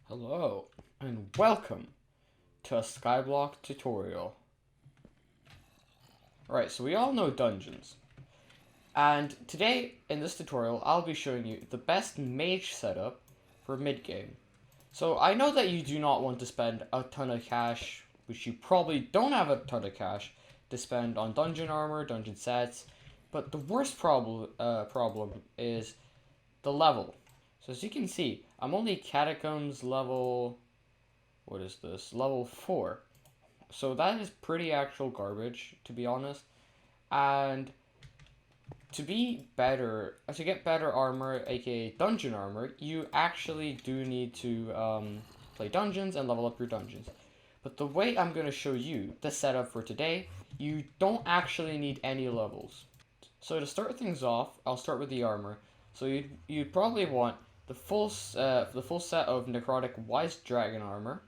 Hello, and welcome to a Skyblock tutorial. Alright, so we all know dungeons. And today, in this tutorial, I'll be showing you the best mage setup for mid-game. So I know that you do not want to spend a ton of cash, which you probably don't have a ton of cash, to spend on dungeon armor, dungeon sets, but the worst problem is the level. So as you can see, I'm only catacombs level, what is this, level 4. So that is pretty actual garbage, to be honest. And to get better armor, aka dungeon armor, you actually do need to play dungeons and level up your dungeons. But the way I'm going to show you the setup for today, you don't actually need any levels. So to start things off, I'll start with the armor. So you'd probably want the full set of necrotic wise dragon armor.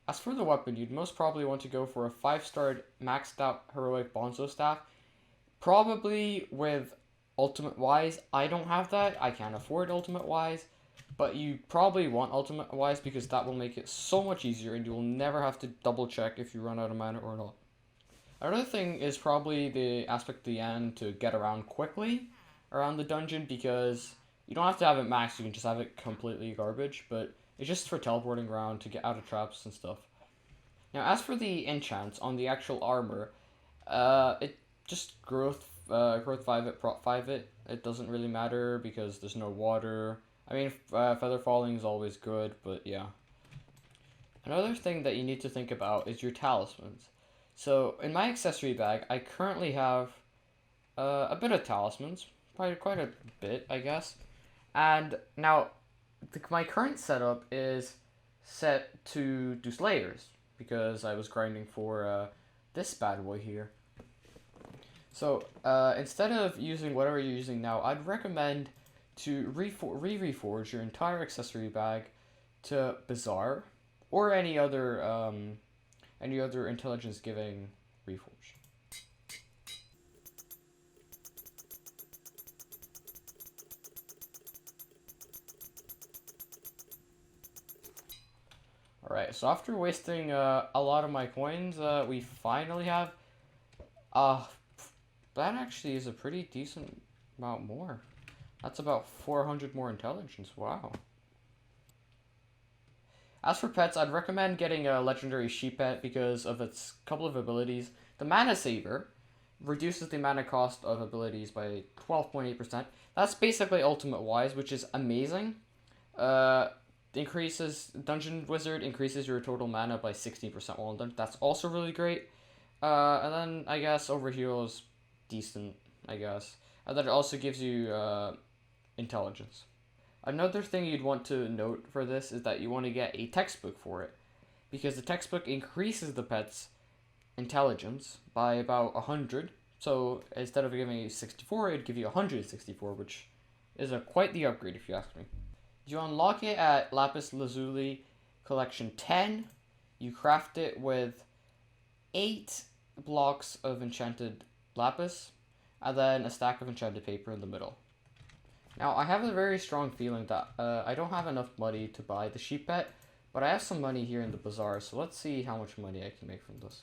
As for the weapon, you'd most probably want to go for a 5-star maxed out heroic bonzo staff. Probably with ultimate wise. I don't have that. I can't afford ultimate wise. But you probably want ultimate wise because that will make it so much easier and you will never have to double check if you run out of mana or not. Another thing is probably the aspect of the end to get around quickly around the dungeon because you don't have to have it maxed, you can just have it completely garbage, but it's just for teleporting around to get out of traps and stuff. Now, as for the enchants on the actual armor, it just growth 5 it, prop 5 it. It doesn't really matter because there's no water. I mean, feather falling is always good, but yeah. Another thing that you need to think about is your talismans. So, in my accessory bag, I currently have a bit of talismans, probably quite a bit, I guess. And now, my current setup is set to do slayers because I was grinding for this bad boy here. So instead of using whatever you're using now, I'd recommend to reforge your entire accessory bag to Bazaar or any other intelligence giving reforge. Alright, so after wasting a lot of my coins, we finally have... that actually is a pretty decent amount more. That's about 400 more intelligence, wow. As for pets, I'd recommend getting a legendary sheep pet because of its couple of abilities. The mana saver reduces the mana cost of abilities by 12.8%. That's basically ultimate wise, which is amazing. Dungeon Wizard increases your total mana by 16% while done. That's also really great. And then I guess Overheal is decent, I guess. And then it also gives you intelligence. Another thing you'd want to note for this is that you want to get a textbook for it, because the textbook increases the pet's intelligence by about 100. So instead of giving you 64, it'd give you 164, which is quite the upgrade if you ask me. You unlock it at Lapis Lazuli Collection 10. You craft it with 8 blocks of enchanted lapis, and then a stack of enchanted paper in the middle. Now, I have a very strong feeling that I don't have enough money to buy the sheep pet, but I have some money here in the bazaar, so let's see how much money I can make from this.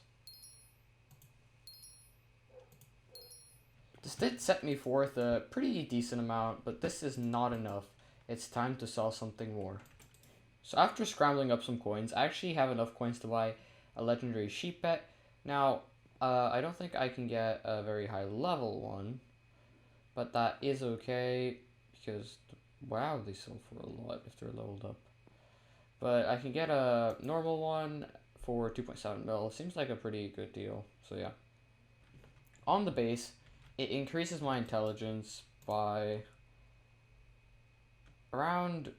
This did set me forth a pretty decent amount, but this is not enough. It's time to sell something more. So after scrambling up some coins, I actually have enough coins to buy a legendary sheep pet. Now, I don't think I can get a very high level one, but that is okay because, wow, they sell for a lot if they're leveled up. But I can get a normal one for 2.7 mil. Seems like a pretty good deal, so yeah. On the base, it increases my intelligence by around...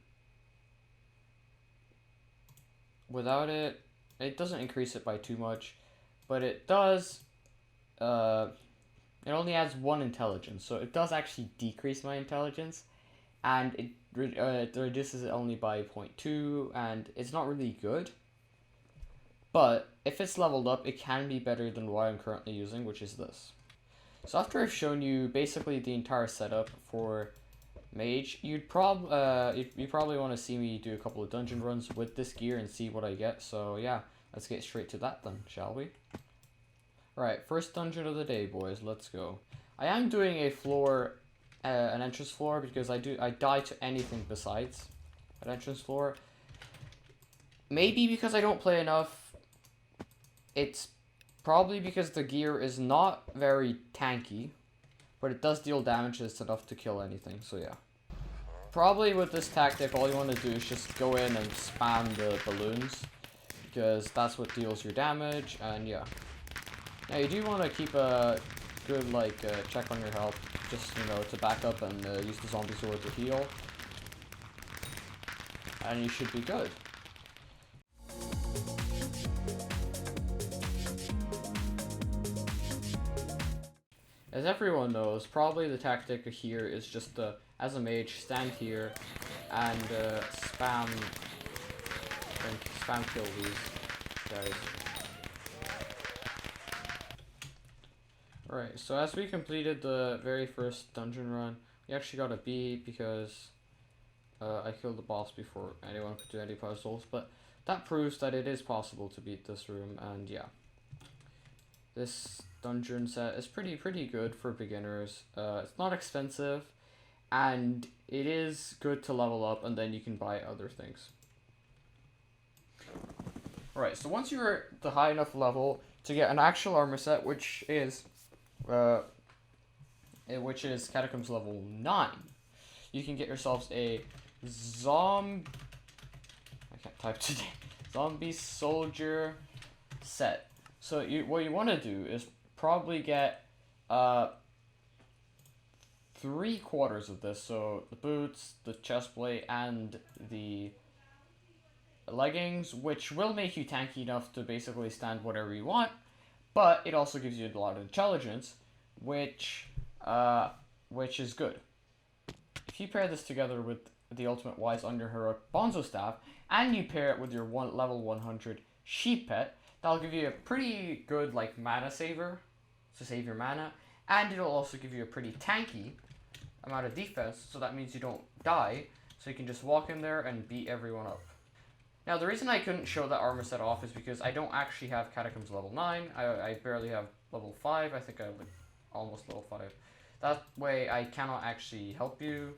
Without it, it doesn't increase it by too much, but it does, it only adds 1 intelligence, so it does actually decrease my intelligence, and it reduces it only by 0.2, and it's not really good, but if it's leveled up, it can be better than what I'm currently using, which is this. So after I've shown you basically the entire setup for mage, you probably want to see me do a couple of dungeon runs with this gear and see what I get. So yeah, let's get straight to that then, shall we? Alright, first dungeon of the day, boys. Let's go. I am doing a floor, an entrance floor, because I die to anything besides an entrance floor. Maybe because I don't play enough. It's probably because the gear is not very tanky, but it does deal damage that's enough to kill anything, so yeah. Probably with this tactic, all you want to do is just go in and spam the balloons, because that's what deals your damage, and yeah. Now you do want to keep a good check on your health, just to back up and use the zombie sword to heal, and you should be good. As everyone knows, probably the tactic here is just to, as a mage, stand here and spam kill these guys. Alright, so as we completed the very first dungeon run, we actually got a B because I killed the boss before anyone could do any puzzles, but that proves that it is possible to beat this room, and yeah. This dungeon set is pretty good for beginners. It's not expensive, and it is good to level up, and then you can buy other things. Alright, so once you're at the high enough level to get an actual armor set, which is Catacombs level 9, you can get yourselves a I can't type today. Zombie soldier set. So what you want to do is probably get 3/4 of this. So the boots, the chest plate, and the leggings, which will make you tanky enough to basically stand whatever you want, but it also gives you a lot of intelligence, which is good. If you pair this together with the ultimate wise on your heroic bonzo staff, and you pair it with your level 100 sheep pet, that'll give you a pretty good mana saver to save your mana, and it'll also give you a pretty tanky amount of defense, so that means you don't die, so you can just walk in there and beat everyone up. Now the reason I couldn't show that armor set off is because I don't actually have Catacombs level 9, I barely have level 5, I think I have almost level 5. That way I cannot actually help you,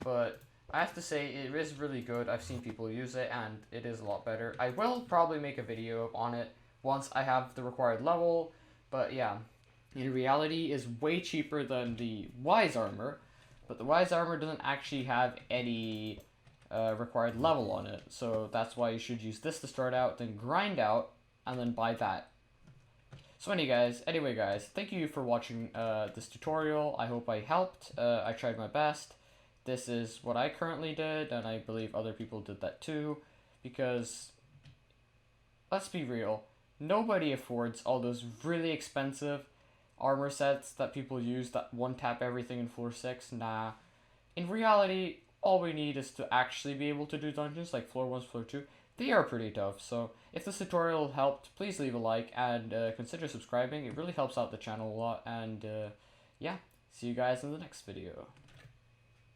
but I have to say it is really good. I've seen people use it and it is a lot better. I will probably make a video on it once I have the required level, but yeah, in reality is way cheaper than the Wise Armor, but the Wise Armor doesn't actually have any required level on it, so that's why you should use this to start out, then grind out, and then buy that. So anyway guys, thank you for watching this tutorial. I hope I helped. I tried my best. This is what I currently did, and I believe other people did that too, because let's be real, nobody affords all those really expensive armor sets that people use that one-tap everything in floor 6. Nah. In reality, all we need is to actually be able to do dungeons like floor 1, floor 2. They are pretty tough, so if this tutorial helped, please leave a like and consider subscribing. It really helps out the channel a lot, and yeah, see you guys in the next video.